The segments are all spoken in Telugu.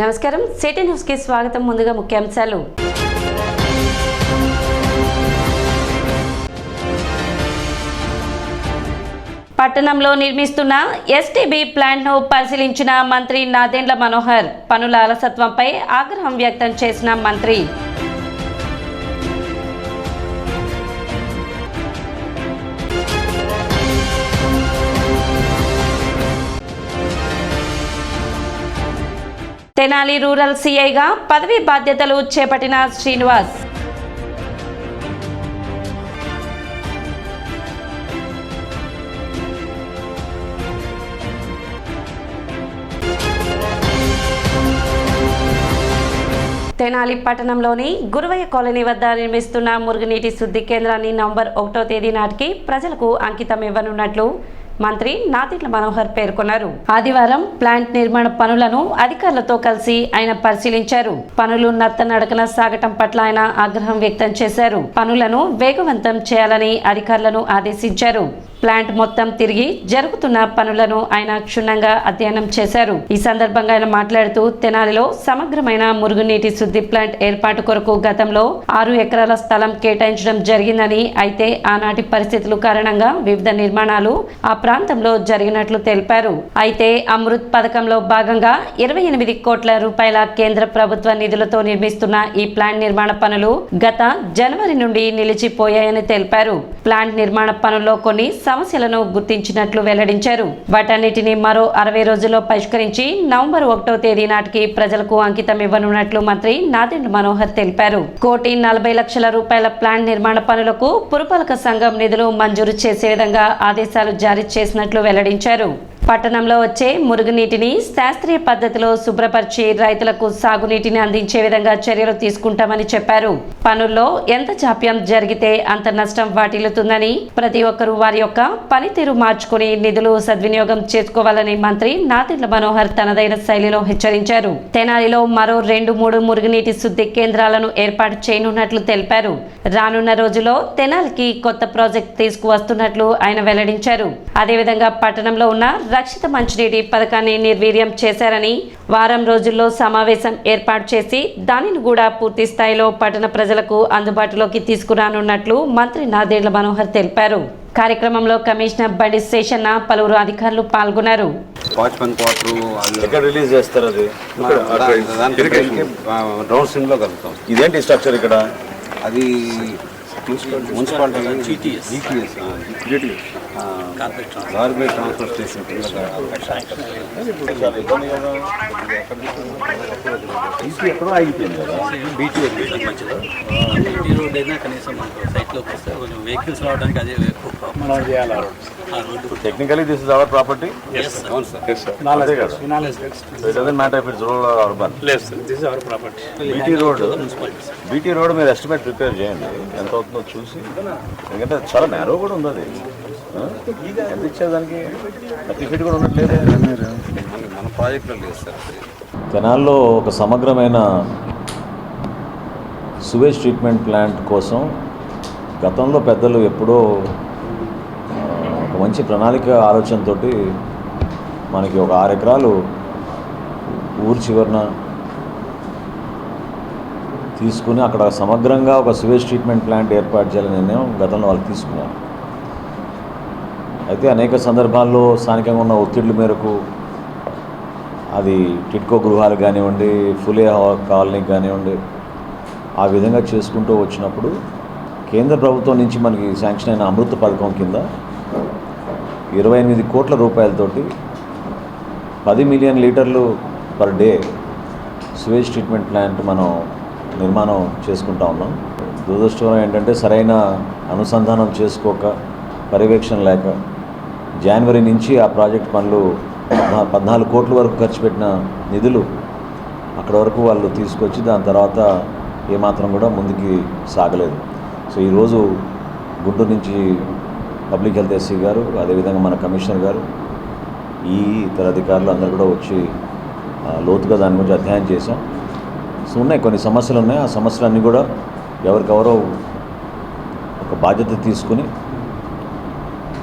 నమస్కారం సిటీ న్యూస్ కి స్వాగతం. ముందుగా ముఖ్యాంశాలు. పట్టణంలో నిర్మిస్తున్న ఎస్టీబీ ప్లాంట్ ను పరిశీలించిన మంత్రి నాదెండ్ల మనోహర్. పనుల అలసత్వంపై ఆగ్రహం వ్యక్తం చేసిన మంత్రి. తెనాలి రూరల్ సీఐగా పదవి బాధ్యతలు చేపట్టిన శ్రీనివాస్. తెనాలి పట్టణంలోని గురువయ్య కాలనీ వద్ద నిర్మిస్తున్న మురుగునీటి శుద్ధి కేంద్రాన్ని నవంబర్ 1వ తేదీ నాటికి ప్రజలకు అంకితం ఇవ్వనున్నట్లు మంత్రి నాదెండ్ల మనోహర్ పేర్కొన్నారు. ఆదివారం ప్లాంట్ నిర్మాణ పనులను అధికారులతో కలిసి ఆయన పరిశీలించారు. పనులు నత్తనడకన సాగటం పట్ల ఆయన ఆగ్రహం వ్యక్తం చేశారు. పనులను వేగవంతం చేయాలని అధికారులను ఆదేశించారు. ప్లాంట్ మొత్తం తిరిగి జరుగుతున్న పనులను ఆయన క్షుణ్ణంగా అధ్యయనం చేశారు. ఈ సందర్భంగా ఆయన మాట్లాడుతూ తెనాలిలో సమగ్రమైన మురుగునీటి శుద్ధి ప్లాంట్ ఏర్పాటు కొరకు గతంలో 6 ఎకరాల స్థలం కేటాయించడం జరిగిందని, అయితే ఆనాటి పరిస్థితుల కారణంగా వివిధ నిర్మాణాలు ఆ ప్రాంతంలో జరిగినట్లు తెలిపారు. అయితే అమృత్ పథకంలో భాగంగా 28 కోట్ల రూపాయల కేంద్ర ప్రభుత్వ నిధులతో నిర్మిస్తున్న ఈ ప్లాంట్ నిర్మాణ పనులు గత జనవరి నుండి నిలిచిపోయాయని తెలిపారు. ప్లాంట్ నిర్మాణ పనుల్లో కొన్ని సమస్యలను గుర్తించినట్లు వెల్లడించారు. వాటన్నిటిని మరో 60 రోజుల్లో పరిష్కరించి నవంబర్ 1వ తేదీ నాటికి ప్రజలకు అంకితం ఇవ్వనున్నట్లు మంత్రి నాదెండ్ల మనోహర్ తెలిపారు. 1,40,00,000 రూపాయల ప్లాంట్ నిర్మాణ పనులకు పురపాలక సంఘం నిధులు మంజూరు చేసే విధంగా ఆదేశాలు జారీ చేసినట్లు వెల్లడించారు. పట్టణంలో వచ్చే మురుగునీటిని శాస్త్రీయ పద్ధతిలో శుభ్రపరిచి రైతులకు సాగునీటిని అందించే విధంగా చర్యలు తీసుకుంటామని చెప్పారు. పనుల్లో ఎంత జాప్యం జరిగితే అంత నష్టం వాటిల్లుతుందని, ప్రతి ఒక్కరూ వారి యొక్క పనితీరు మార్చుకుని నిధులు సద్వినియోగం చేసుకోవాలని మంత్రి నాదెండ్ల మనోహర్ తనదైన శైలిలో హెచ్చరించారు. తెనాలిలో మరో 2-3 మురుగునీటి శుద్ధి కేంద్రాలను ఏర్పాటు చేయనున్నట్లు తెలిపారు. రానున్న రోజుల్లో తెనాలికి కొత్త ప్రాజెక్ట్ తీసుకువస్తున్నట్లు ఆయన వెల్లడించారు. అదేవిధంగా పట్టణంలో ఉన్న రక్షిత మంచినీటి పథకాన్ని నిర్వీర్యం చేశారని, వారం రోజుల్లో సమావేశం ఏర్పాటు చేసి దానిని కూడా పూర్తి స్థాయిలో పట్టణ ప్రజలకు అందుబాటులోకి తీసుకురానున్నట్లు మంత్రి నాదెండ్ల మనోహర్ తెలిపారు. కార్యక్రమంలో కమిషనర్ బండి శేషన్న, పలువురు అధికారులు పాల్గొన్నారు. ఇదేంటి స్ట్రక్చర్ ఇక్కడ? అది మున్సిపాలిటీ గవర్నమెంట్ ట్రాన్స్పోర్ట్ స్టేషన్ ఎక్కడో ఆగిపోయింది కదా. బీటీ రోడ్ అయినా కనీసం సైట్లోకి వస్తే కొంచెం వెహికల్స్ రావడానికి అదే మనం చేయాలి. Technically this is our property. అవును sir. It doesn't matter if it's rural or urban. This is our property. BT road మీరు ఎస్టిమేట్ ప్రిపేర్ చేయండి, ఎంత అవుతుందో చూసి. ఎందుకంటే చాలా నేరో కూడా ఉంది అది. ఎంత ఇచ్చేదానికి 30 feet కూడా ఉండట్లేదు మన ప్రాజెక్టులో లేదు సార్. తెనాల్లో ఒక సమగ్రమైన సువేజ్ ట్రీట్మెంట్ ప్లాంట్ కోసం గతంలో పెద్దలు ఎప్పుడో ఒక మంచి ప్రణాళిక ఆలోచనతో మనకి ఒక 6 ఎకరాలు ఊరు చివరన తీసుకుని అక్కడ సమగ్రంగా ఒక సువేజ్ ట్రీట్మెంట్ ప్లాంట్ ఏర్పాటు చేయాలని నిర్ణయం గతంలో వాళ్ళు తీసుకున్నారు. అయితే అనేక సందర్భాల్లో స్థానికంగా ఉన్న ఒత్తిళ్ల మేరకు అది టిడ్కో గృహాలు కానివ్వండి, ఫులే కాలనీకి కానివ్వండి, ఆ విధంగా చేసుకుంటూ వచ్చినప్పుడు కేంద్ర ప్రభుత్వం నుంచి మనకి శాంక్షన్ అయిన అమృత్ పథకం కింద 28 కోట్ల రూపాయలతోటి 10 మిలియన్ లీటర్లు per day sewage treatment plant మనం నిర్మాణం చేసుకుంటా ఉన్నాం. దురదృష్టం ఏంటంటే సరైన అనుసంధానం చేసుకోక, పర్యవేక్షణ లేక జనవరి నుంచి ఆ ప్రాజెక్ట్ పనులు 14 కోట్ల వరకు ఖర్చు పెట్టిన నిధులు అక్కడ వరకు వాళ్ళు తీసుకొచ్చి దాని తర్వాత ఏమాత్రం కూడా ముందుకి సాగలేదు. సో ఈరోజు గుంటూరు నుంచి పబ్లిక్ హెల్త్ ఎస్సీ గారు, అదేవిధంగా మన కమిషనర్ గారు, ఈ ఇతర అధికారులు అందరూ కూడా వచ్చి లోతుగా దాని గురించి అధ్యయనం చేశాం. సో ఉన్నాయి కొన్ని సమస్యలు ఉన్నాయి. ఆ సమస్యలన్నీ కూడా ఎవరికెవరో ఒక బాధ్యత తీసుకుని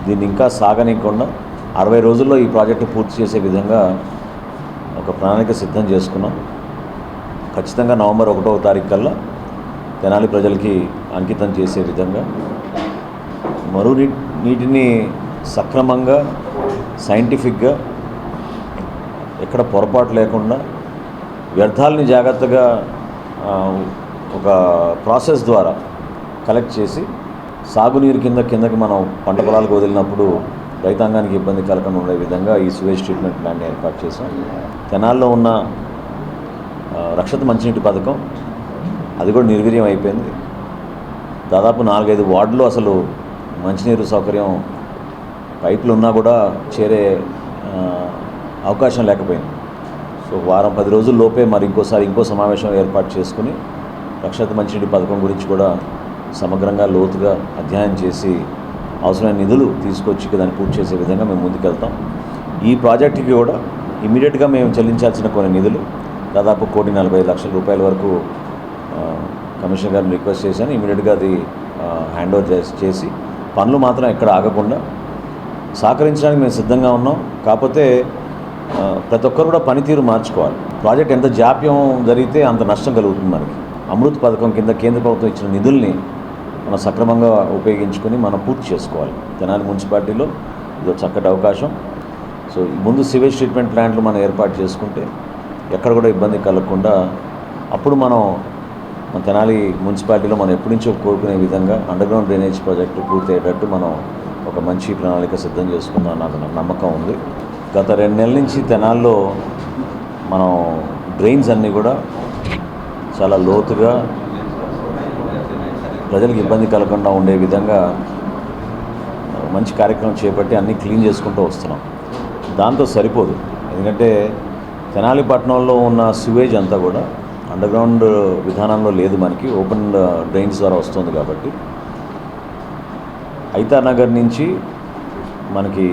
దీన్ని ఇంకా సాగనీయకుండా 60 రోజుల్లో ఈ ప్రాజెక్టు పూర్తి చేసే విధంగా ఒక ప్రణాళిక సిద్ధం చేసుకున్నాం. ఖచ్చితంగా నవంబర్ 1వ తారీఖు కల్లా తెనాలి ప్రజలకి అంకితం చేసే విధంగా నీటిని సక్రమంగా సైంటిఫిక్గా ఎక్కడ పొరపాటు లేకుండా వ్యర్థాలని జాగ్రత్తగా ఒక ప్రాసెస్ ద్వారా కలెక్ట్ చేసి సాగునీరు కిందకి మనం పంట పొలాలకు వదిలినప్పుడు రైతాంగానికి ఇబ్బంది కలగకుండా ఉండే విధంగా ఈ సివేజ్ ట్రీట్మెంట్ ప్లాంట్ని ఏర్పాటు చేశాం. తెనాల్లో ఉన్న రక్షిత మంచినీటి పథకం అది కూడా నిర్వీర్యం అయిపోయింది. దాదాపు 4-5 వార్డులు అసలు మంచినీరు సౌకర్యం పైపులు ఉన్నా కూడా చేరే అవకాశం లేకపోయింది. సో వారం 10 రోజుల లోపే మరి ఇంకో సమావేశం ఏర్పాటు చేసుకుని రక్షిత మంచినీటి పథకం గురించి కూడా సమగ్రంగా లోతుగా అధ్యయనం చేసి అవసరమైన నిధులు తీసుకొచ్చి దాన్ని పూర్తి చేసే విధంగా మేము ముందుకెళ్తాం. ఈ ప్రాజెక్టుకి కూడా ఇమీడియట్గా మేము చెల్లించాల్సిన కొన్ని నిధులు దాదాపు 1,45,00,000 రూపాయల వరకు కమిషనర్ గారిని రిక్వెస్ట్ చేశాను. ఇమీడియట్గా అది హ్యాండ్ ఓవర్ చేసి పనులు మాత్రం ఎక్కడ ఆగకుండా సహకరించడానికి మేము సిద్ధంగా ఉన్నాం. కాకపోతే ప్రతి ఒక్కరు కూడా పనితీరు మార్చుకోవాలి. ప్రాజెక్ట్ ఎంత జాప్యం జరిగితే అంత నష్టం కలుగుతుంది మనకి. అమృత్ పథకం కింద కేంద్ర ప్రభుత్వం ఇచ్చిన నిధుల్ని మనం సక్రమంగా ఉపయోగించుకొని మనం పూర్తి చేసుకోవాలి. తెనాలి మున్సిపాలిటీలో ఇది చక్కటి అవకాశం. సో ముందు సివేజ్ ట్రీట్మెంట్ ప్లాంట్లు మనం ఏర్పాటు చేసుకుంటే ఎక్కడ కూడా ఇబ్బంది కలగకుండా అప్పుడు మన తెనాలి మున్సిపాలిటీలో మనం ఎప్పటి నుంచో కోరుకునే విధంగా అండర్గ్రౌండ్ డ్రైనేజ్ ప్రాజెక్టు పూర్తి అయ్యేటట్టు మనం ఒక మంచి ప్రణాళిక సిద్ధం చేసుకుందాం నాకు నమ్మకం ఉంది. గత 2 నెలల నుంచి తెనాల్లో మనం డ్రైన్స్ అన్నీ కూడా చాలా లోతుగా ప్రజలకు ఇబ్బంది కలగకుండా ఉండే విధంగా మంచి కార్యక్రమం చేపట్టి అన్నీ క్లీన్ చేసుకుంటూ వస్తున్నాం. దాంతో సరిపోదు, ఎందుకంటే తెనాలి పట్టణంలో ఉన్న సివేజ్ అంతా కూడా అండర్గ్రౌండ్ విధానంలో లేదు, మనకి ఓపెన్ డ్రైన్స్ ద్వారా వస్తుంది. కాబట్టి ఐతానగర్ నుంచి మనకి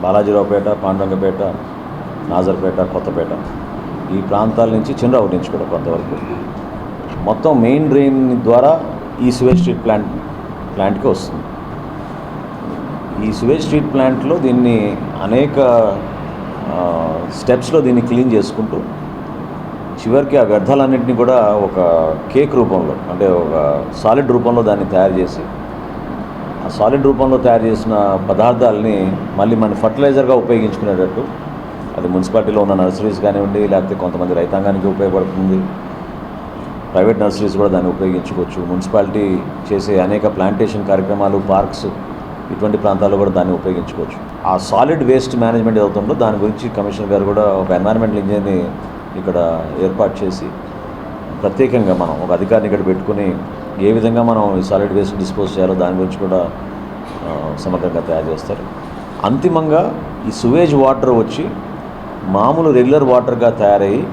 బాలాజీరావుపేట, పాండురంగపేట, నాజర్పేట, కొత్తపేట ఈ ప్రాంతాల నుంచి చంద్రావతి నుంచి కూడా కొంతవరకు మొత్తం మెయిన్ డ్రైన్ ద్వారా ఈ సివేజ్ ట్రీట్ ప్లాంట్కి వస్తుంది. ఈ సివేజ్ ట్రీట్ ప్లాంట్లో దీన్ని అనేక స్టెప్స్లో దీన్ని క్లీన్ చేసుకుంటూ చివరికి ఆ వ్యర్థాలన్నింటినీ కూడా ఒక కేక్ రూపంలో, అంటే ఒక సాలిడ్ రూపంలో దాన్ని తయారు చేసి ఆ సాలిడ్ రూపంలో తయారు చేసిన పదార్థాలని మళ్ళీ మన ఫర్టిలైజర్గా ఉపయోగించుకునేటట్టు, అది మున్సిపాలిటీలో ఉన్న నర్సరీస్ కానివ్వండి, లేకపోతే కొంతమంది రైతాంగానికి ఉపయోగపడుతుంది, ప్రైవేట్ నర్సరీస్ కూడా దాన్ని ఉపయోగించుకోవచ్చు. మున్సిపాలిటీ చేసే అనేక ప్లాంటేషన్ కార్యక్రమాలు, పార్క్స్, ఇటువంటి ప్రాంతాల్లో కూడా దాన్ని ఉపయోగించుకోవచ్చు. ఆ సాలిడ్ వేస్ట్ మేనేజ్మెంట్ అవుతుందో దాని గురించి కమిషనర్ గారు కూడా ఒక ఎన్వైరన్మెంటల్ ఇంజనీర్ని ఇక్కడ ఏర్పాటు చేసి ప్రత్యేకంగా మనం ఒక అధికారిని ఇక్కడ పెట్టుకుని ఏ విధంగా మనం ఈ సాలిడ్ వేస్ట్ డిస్పోజ్ చేయాలో దాని గురించి కూడా సమగ్రంగా తయారు చేస్తారు. అంతిమంగా ఈ సువేజ్ వాటర్ వచ్చి మామూలు రెగ్యులర్ వాటర్గా తయారయ్యి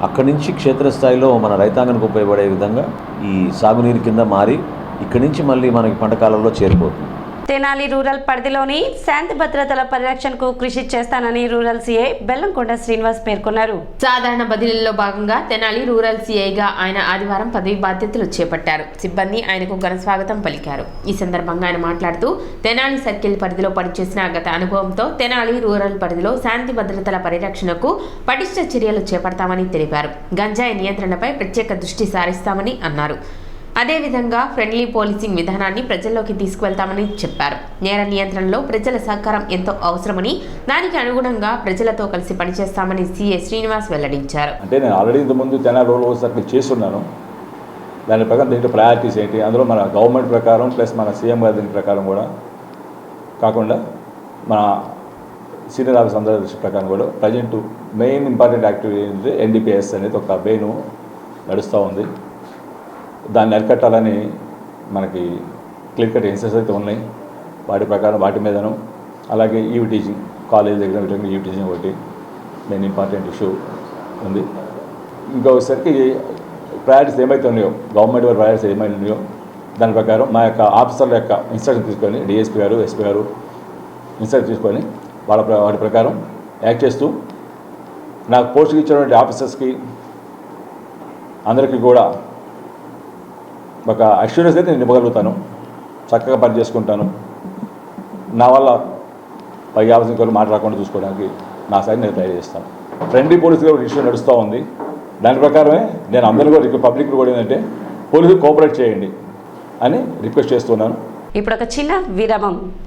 అక్కడి నుంచి క్షేత్రస్థాయిలో మన రైతాంగానికి ఉపయోగపడే విధంగా ఈ సాగునీరు కింద మారి ఇక్కడి నుంచి మళ్ళీ మనకి పంట కాలంలో చేరిపోతుంది. తెనాలి రూరల్ పరిధిలోని శాంతి భద్రతల పరిరక్షణకు కృషి చేస్తానని రూరల్ సీఐ బెల్లంకొండ శ్రీనివాస్ పేర్కొన్నారు. సాధారణ బదిలీలో భాగంగా తెనాలి రూరల్ సీఐగా ఆయన ఆదివారం పదవి బాధ్యతలు చేపట్టారు. సిబ్బంది ఆయనకు ఘన స్వాగతం పలికారు. ఈ సందర్భంగా ఆయన మాట్లాడుతూ తెనాలి సర్కిల్ పరిధిలో పనిచేసిన గత అనుభవంతో తెనాలి రూరల్ పరిధిలో శాంతి భద్రతల పరిరక్షణకు పటిష్ట చర్యలు చేపడతామని తెలిపారు. గంజాయి నియంత్రణపై ప్రత్యేక దృష్టి సారిస్తామని అన్నారు. అదేవిధంగా ఫ్రెండ్లీ పోలీసింగ్ విధానాన్ని ప్రజల్లోకి తీసుకువెళ్తామని చెప్పారు. నేర నియంత్రణలో ప్రజల సహకారం ఎంతో అవసరమని, దానికి అనుగుణంగా ప్రజలతో కలిసి పనిచేస్తామని సీఏ శ్రీనివాస్ వెల్లడించారు. అంటే నేను ఆల్రెడీ ఇంతకుముందు తెనాలి రూరల్ సర్కిల్ చేస్తున్నాను. దాని ప్రకారం దీంట్లో ప్రయారిటీస్ ఏంటి, అందులో మన గవర్నమెంట్ ప్రకారం ప్లస్ మన సీఎం గారి దీని ప్రకారం కూడా కాకుండా మన సీనియర్ ఆఫీస్ అందరి దృష్టి ప్రకారం కూడా ప్రజెంట్ మెయిన్ ఇంపార్టెంట్ యాక్టివిటీ ఏంటంటే ఎన్డీపీఎస్ అనేది ఒక బెయిను నడుస్తూ ఉంది. దాన్ని అరికట్టాలని మనకి క్లియర్ కట్ ఇన్సెస్ అయితే ఉన్నాయి. వాటి ప్రకారం వాటి మీదను, అలాగే ఈవ్ టీచింగ్ కాలేజ్ దగ్గర ఈవ్ టీచింగ్ ఒకటి మెయిన్ ఇంపార్టెంట్ ఇష్యూ ఉంది. ఇంకొకసారికి ప్రయారిటీస్ ఏమైతే ఉన్నాయో, గవర్నమెంట్ వారి ప్రయారిటీస్ ఏమైతే ఉన్నాయో దాని ప్రకారం మా యొక్క ఆఫీసర్ల యొక్క ఇన్స్ట్రక్షన్ తీసుకొని డిఎస్పీ గారు, ఎస్పీ గారు ఇన్స్ట్రక్షన్ తీసుకొని వాటి ప్రకారం యాక్ట్ చేస్తూ నాకు పోస్ట్కి ఇచ్చినటువంటి ఆఫీసర్స్కి అందరికీ కూడా ఒక అష్యూరెన్స్ అయితే నేను ఇవ్వగలుగుతాను. చక్కగా పని చేసుకుంటాను. నా వల్ల పై ఆఫీసర్ మాట్లాడకుండా చూసుకోవడానికి నా సైడ్ నేను ట్రై చేస్తాను. ఫ్రెండ్లీ పోలీస్గా ఒక ఇష్యూ నడుస్తూ ఉంది. దాని ప్రకారమే నేను అందరూ కూడా పబ్లిక్ కూడా ఏంటంటే పోలీసులు కోఆపరేట్ చేయండి అని రిక్వెస్ట్ చేస్తున్నాను. ఇప్పుడు ఒక చిన్న విరామం.